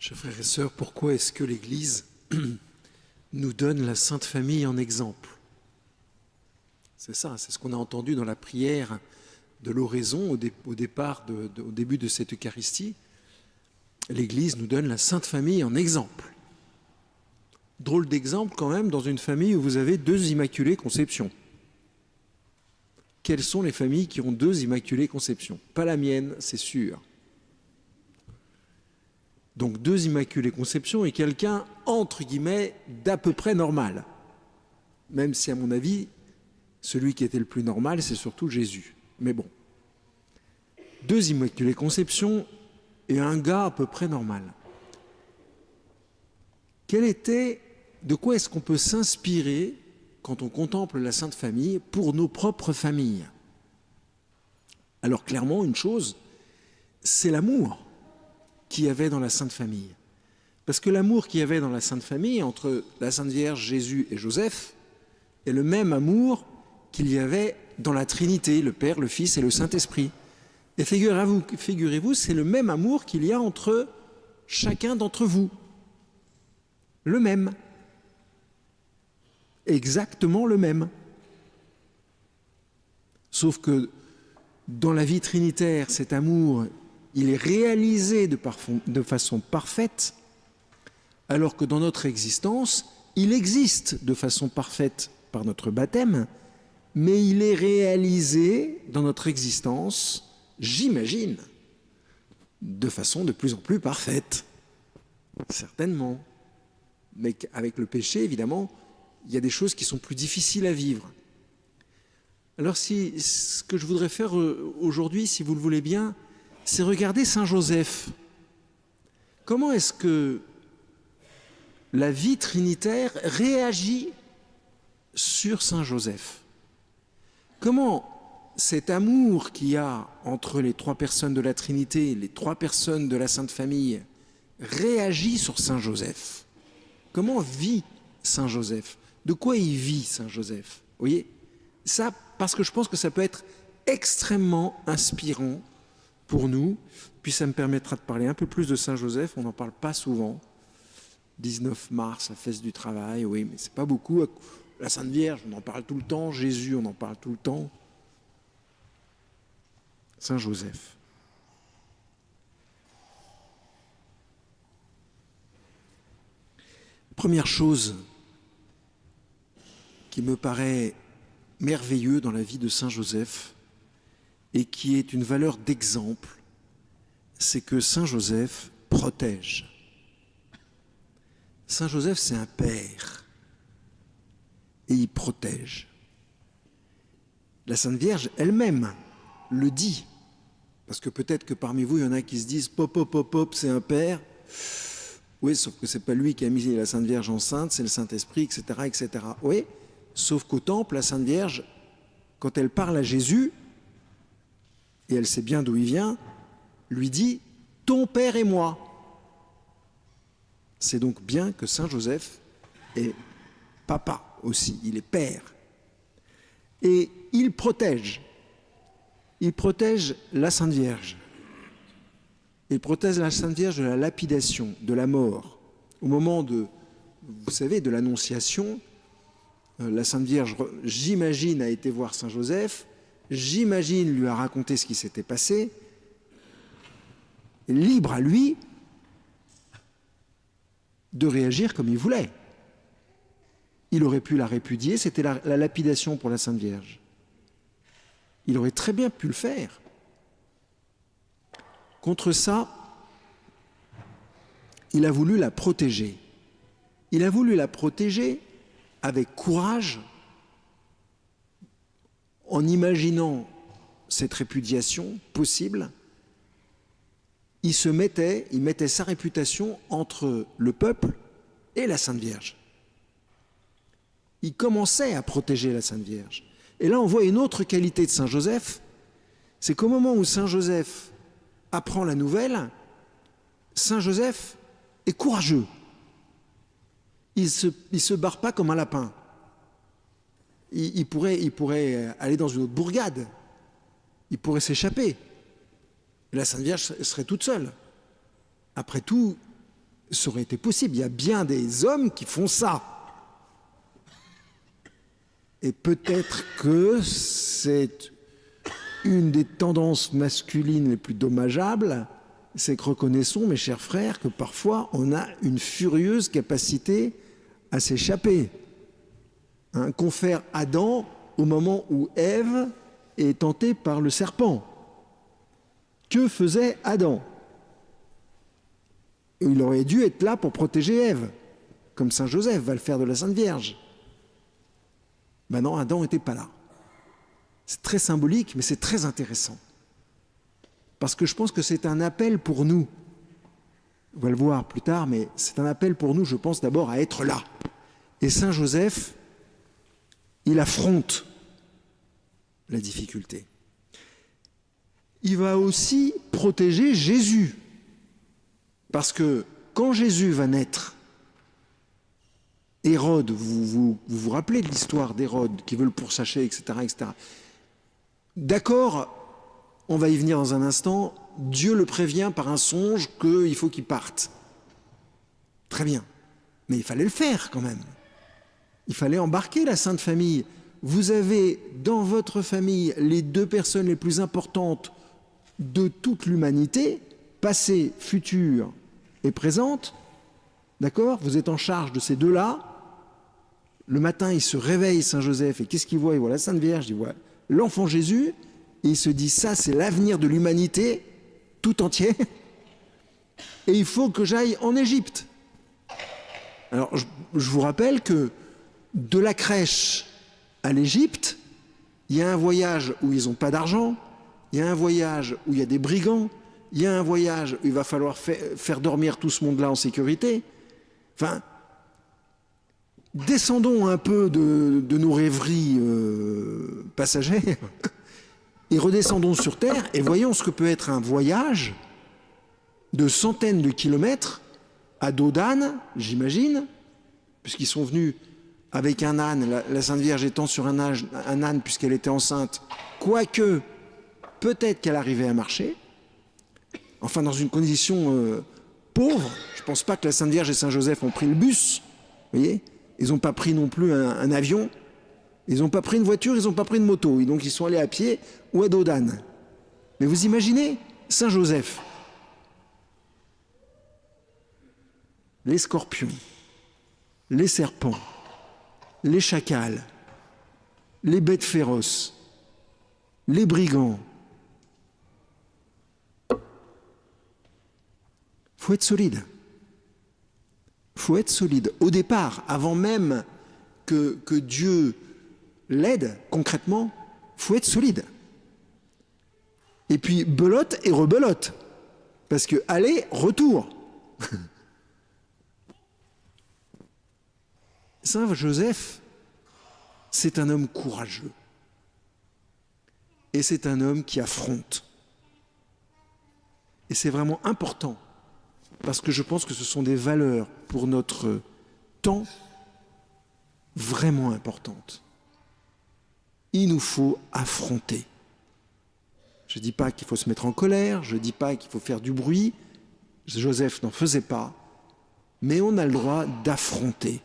Chers frères et sœurs, pourquoi est-ce que l'Église nous donne la Sainte Famille en exemple? C'est ça, c'est ce qu'on a entendu dans la prière de l'oraison au début de cette Eucharistie. L'Église nous donne la Sainte Famille en exemple. Drôle d'exemple quand même dans une famille où vous avez 2 Immaculées Conceptions. Quelles sont les familles qui ont 2 Immaculées Conceptions? Pas la mienne, c'est sûr. Donc 2 Immaculées Conceptions et quelqu'un, entre guillemets, d'à peu près normal. Même si, à mon avis, celui qui était le plus normal, c'est surtout Jésus. Mais bon. 2 Immaculées Conceptions et un gars à peu près normal. De quoi est-ce qu'on peut s'inspirer quand on contemple la Sainte Famille pour nos propres familles? Alors clairement, une chose, c'est l'amour qu'il y avait dans la Sainte Famille. Parce que l'amour qu'il y avait dans la Sainte Famille, entre la Sainte Vierge, Jésus et Joseph, est le même amour qu'il y avait dans la Trinité, le Père, le Fils et le Saint-Esprit. Et figurez-vous, c'est le même amour qu'il y a entre chacun d'entre vous. Le même. Exactement le même. Sauf que dans la vie trinitaire, cet amour, il est réalisé de façon parfaite, alors que dans notre existence, il existe de façon parfaite par notre baptême, mais il est réalisé dans notre existence, j'imagine, de façon de plus en plus parfaite. Certainement. Mais avec le péché, évidemment, il y a des choses qui sont plus difficiles à vivre. Alors ce que je voudrais faire aujourd'hui, si vous le voulez bien, c'est regarder Saint Joseph. Comment est-ce que la vie trinitaire réagit sur Saint Joseph? Comment cet amour qu'il y a entre les 3 personnes de la Trinité, les 3 personnes de la Sainte Famille, réagit sur Saint Joseph? Comment vit Saint Joseph? De quoi il vit Saint Joseph? Vous voyez? Ça, parce que je pense que ça peut être extrêmement inspirant pour nous, puis ça me permettra de parler un peu plus de Saint Joseph, on n'en parle pas souvent. 19 mars, la fête du travail, oui, mais c'est pas beaucoup. La Sainte Vierge, on en parle tout le temps. Jésus, on en parle tout le temps. Saint Joseph. Première chose qui me paraît merveilleux dans la vie de Saint Joseph et qui est une valeur d'exemple, c'est que Saint Joseph protège. Saint Joseph, c'est un père et il protège. La Sainte Vierge elle-même le dit, parce que peut-être que parmi vous, il y en a qui se disent « pop, c'est un père ». Oui, sauf que ce n'est pas lui qui a mis la Sainte Vierge enceinte, c'est le Saint-Esprit, etc., etc. Oui, sauf qu'au temple, la Sainte Vierge, quand elle parle à Jésus, et elle sait bien d'où il vient, lui dit « ton père et moi ». C'est donc bien que Saint Joseph est papa aussi, il est père. Et il protège la Sainte Vierge. Il protège la Sainte Vierge de la lapidation, de la mort. Au moment de, vous savez, de l'Annonciation, la Sainte Vierge, j'imagine, a été voir Saint Joseph, j'imagine, lui a raconté ce qui s'était passé, libre à lui de réagir comme il voulait. Il aurait pu la répudier, c'était la lapidation pour la Sainte Vierge. Il aurait très bien pu le faire. Contre ça, il a voulu la protéger. Il a voulu la protéger avec courage, en imaginant cette répudiation possible. Il mettait sa réputation entre le peuple et la Sainte Vierge. Il commençait à protéger la Sainte Vierge. Et là, on voit une autre qualité de Saint Joseph, c'est qu'au moment où Saint Joseph apprend la nouvelle, Saint Joseph est courageux. Il se barre pas comme un lapin. Il pourrait aller dans une autre bourgade. Il pourrait s'échapper. La Sainte Vierge serait toute seule. Après tout, ça aurait été possible. Il y a bien des hommes qui font ça. Et peut-être que c'est une des tendances masculines les plus dommageables, c'est que reconnaissons, mes chers frères, que parfois on a une furieuse capacité à s'échapper. Confère Adam au moment où Ève est tentée par le serpent. Que faisait Adam? Il aurait dû être là pour protéger Ève, comme Saint Joseph va le faire de la Sainte Vierge. Maintenant, Adam n'était pas là. C'est très symbolique, mais c'est très intéressant. Parce que je pense que c'est un appel pour nous. On va le voir plus tard, mais c'est un appel pour nous, je pense, d'abord à être là. Et Saint Joseph, il affronte la difficulté. Il va aussi protéger Jésus. Parce que quand Jésus va naître, Hérode, vous rappelez de l'histoire d'Hérode qui veut le pourchasser, etc., etc. D'accord, on va y venir dans un instant, Dieu le prévient par un songe qu'il faut qu'il parte. Très bien, mais il fallait le faire quand même. Il fallait embarquer la Sainte Famille. Vous avez dans votre famille les deux personnes les plus importantes de toute l'humanité, passée, future et présente, d'accord? Vous êtes en charge de ces deux-là. Le matin, il se réveille, Saint Joseph, et qu'est-ce qu'il voit? Il voit la Sainte Vierge, il voit l'enfant Jésus, et il se dit, ça, c'est l'avenir de l'humanité tout entier, et il faut que j'aille en Égypte. Alors, je vous rappelle que de la crèche à l'Égypte, il y a un voyage où ils n'ont pas d'argent, il y a un voyage où il y a des brigands, il y a un voyage où il va falloir faire dormir tout ce monde-là en sécurité. Enfin, descendons un peu de nos rêveries passagères et redescendons sur Terre et voyons ce que peut être un voyage de centaines de kilomètres à dos d'âne, j'imagine, puisqu'ils sont venus avec un âne, la Sainte Vierge étant sur un âne puisqu'elle était enceinte, quoique peut-être qu'elle arrivait à marcher, enfin dans une condition pauvre. Je ne pense pas que la Sainte Vierge et Saint Joseph ont pris le bus, vous voyez. Ils n'ont pas pris non plus un avion, ils n'ont pas pris une voiture, ils n'ont pas pris une moto, et donc ils sont allés à pied ou à dos d'âne. Mais vous imaginez, Saint Joseph, les scorpions, les serpents, les chacals, les bêtes féroces, les brigands. Il faut être solide. Il faut être solide. Au départ, avant même que Dieu l'aide concrètement, il faut être solide. Et puis belote et rebelote. Parce que aller, retour. Saint Joseph, c'est un homme courageux. Et c'est un homme qui affronte. Et c'est vraiment important. Parce que je pense que ce sont des valeurs pour notre temps vraiment importantes. Il nous faut affronter. Je ne dis pas qu'il faut se mettre en colère, je ne dis pas qu'il faut faire du bruit. Joseph n'en faisait pas. Mais on a le droit d'affronter.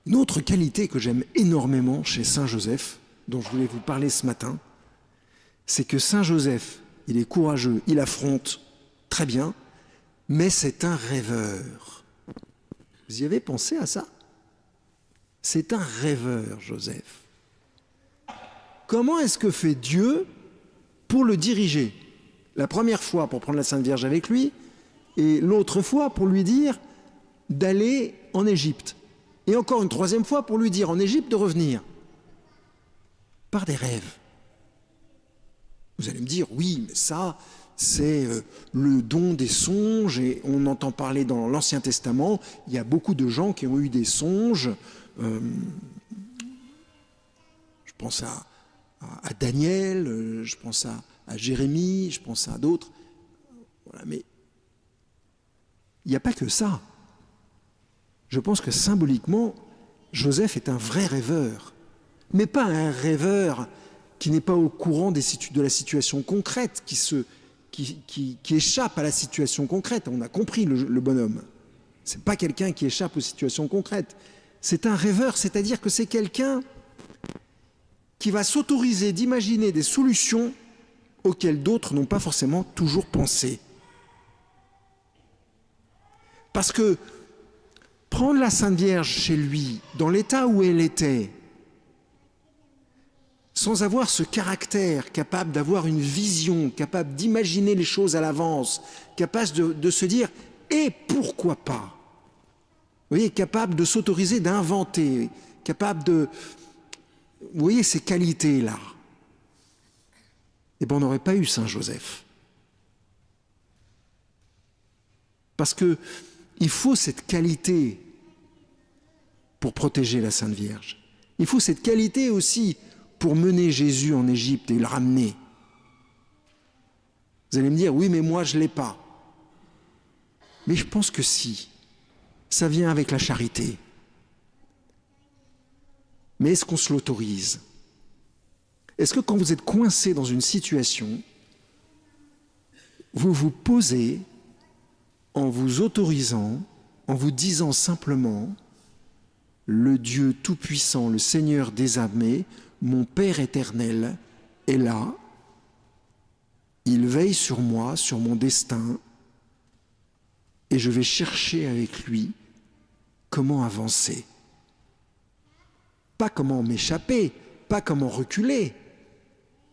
Une autre qualité que j'aime énormément chez Saint Joseph, dont je voulais vous parler ce matin, c'est que Saint Joseph, il est courageux, il affronte très bien, mais c'est un rêveur. Vous y avez pensé à ça? C'est un rêveur, Joseph. Comment est-ce que fait Dieu pour le diriger? La première fois pour prendre la Sainte Vierge avec lui, et l'autre fois pour lui dire d'aller en Égypte. Et encore une troisième fois pour lui dire en Égypte de revenir. Par des rêves. Vous allez me dire, oui, mais ça, c'est le don des songes, et on entend parler dans l'Ancien Testament, il y a beaucoup de gens qui ont eu des songes. Je pense à Daniel, je pense à Jérémie, je pense à d'autres. Voilà, mais il n'y a pas que ça. Je pense que symboliquement, Joseph est un vrai rêveur, mais pas un rêveur qui n'est pas au courant de la situation concrète, qui qui échappe à la situation concrète. On a compris le bonhomme. Ce n'est pas quelqu'un qui échappe aux situations concrètes. C'est un rêveur, c'est-à-dire que c'est quelqu'un qui va s'autoriser d'imaginer des solutions auxquelles d'autres n'ont pas forcément toujours pensé. Parce que prendre la Sainte Vierge chez lui, dans l'état où elle était, sans avoir ce caractère, capable d'avoir une vision, capable d'imaginer les choses à l'avance, capable de se dire « et pourquoi pas ?» Vous voyez, capable de s'autoriser d'inventer, capable de... Vous voyez ces qualités-là. Eh bien, on n'aurait pas eu Saint Joseph. Parce qu'il faut cette qualité pour protéger la Sainte Vierge. Il faut cette qualité aussi pour mener Jésus en Égypte et le ramener. Vous allez me dire, oui, mais moi, je ne l'ai pas. Mais je pense que si. Ça vient avec la charité. Mais est-ce qu'on se l'autorise? Est-ce que quand vous êtes coincé dans une situation, vous vous posez en vous autorisant, en vous disant simplement, le Dieu Tout-Puissant, le Seigneur des armées, mon Père éternel est là, il veille sur moi, sur mon destin, et je vais chercher avec lui comment avancer. Pas comment m'échapper, pas comment reculer,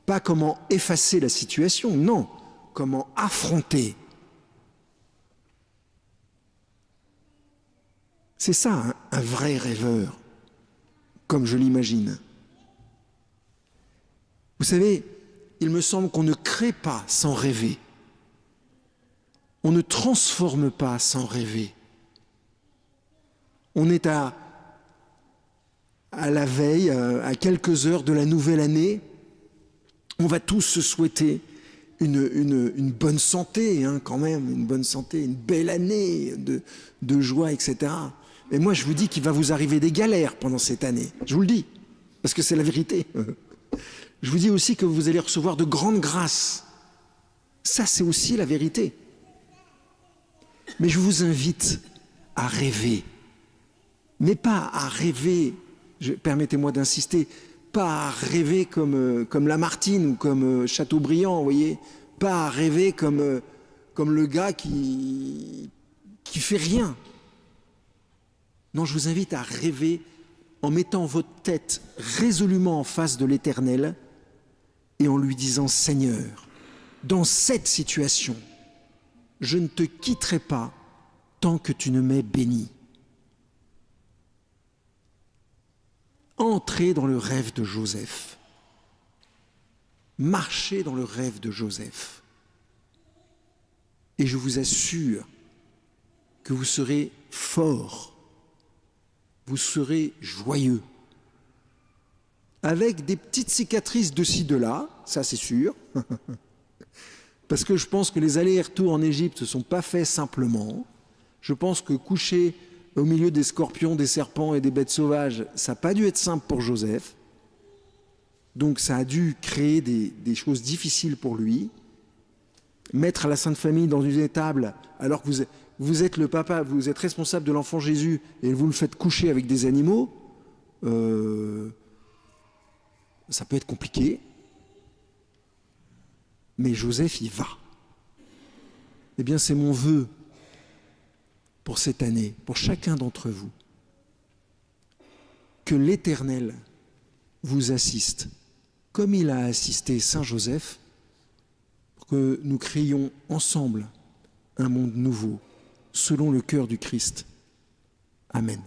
pas comment effacer la situation, non, comment affronter. C'est ça, un vrai rêveur, comme je l'imagine. Vous savez, il me semble qu'on ne crée pas sans rêver. On ne transforme pas sans rêver. On est à la veille, à quelques heures de la nouvelle année. On va tous se souhaiter une bonne santé, hein, quand même, une bonne santé, une belle année de joie, etc. Mais moi, je vous dis qu'il va vous arriver des galères pendant cette année. Je vous le dis, parce que c'est la vérité. Je vous dis aussi que vous allez recevoir de grandes grâces. Ça, c'est aussi la vérité. Mais je vous invite à rêver. Mais pas à rêver, permettez-moi d'insister, pas à rêver comme Lamartine ou comme Chateaubriand, vous voyez. Pas à rêver comme le gars qui fait rien. Non, je vous invite à rêver en mettant votre tête résolument en face de l'Éternel et en lui disant « Seigneur, dans cette situation, je ne te quitterai pas tant que tu ne m'aies béni. » Entrez dans le rêve de Joseph. Marchez dans le rêve de Joseph. Et je vous assure que vous serez forts. Vous serez joyeux. Avec des petites cicatrices de ci, de là, ça c'est sûr. Parce que je pense que les allers-retours en Égypte ne sont pas faits simplement. Je pense que coucher au milieu des scorpions, des serpents et des bêtes sauvages, ça n'a pas dû être simple pour Joseph. Donc ça a dû créer des choses difficiles pour lui. Mettre la Sainte Famille dans une étable, alors que vous êtes le papa, vous êtes responsable de l'enfant Jésus, et vous le faites coucher avec des animaux, ça peut être compliqué. Mais Joseph, il va. Eh bien, c'est mon vœu pour cette année, pour chacun d'entre vous, que l'Éternel vous assiste, comme il a assisté Saint Joseph, pour que nous créions ensemble un monde nouveau, selon le cœur du Christ. Amen.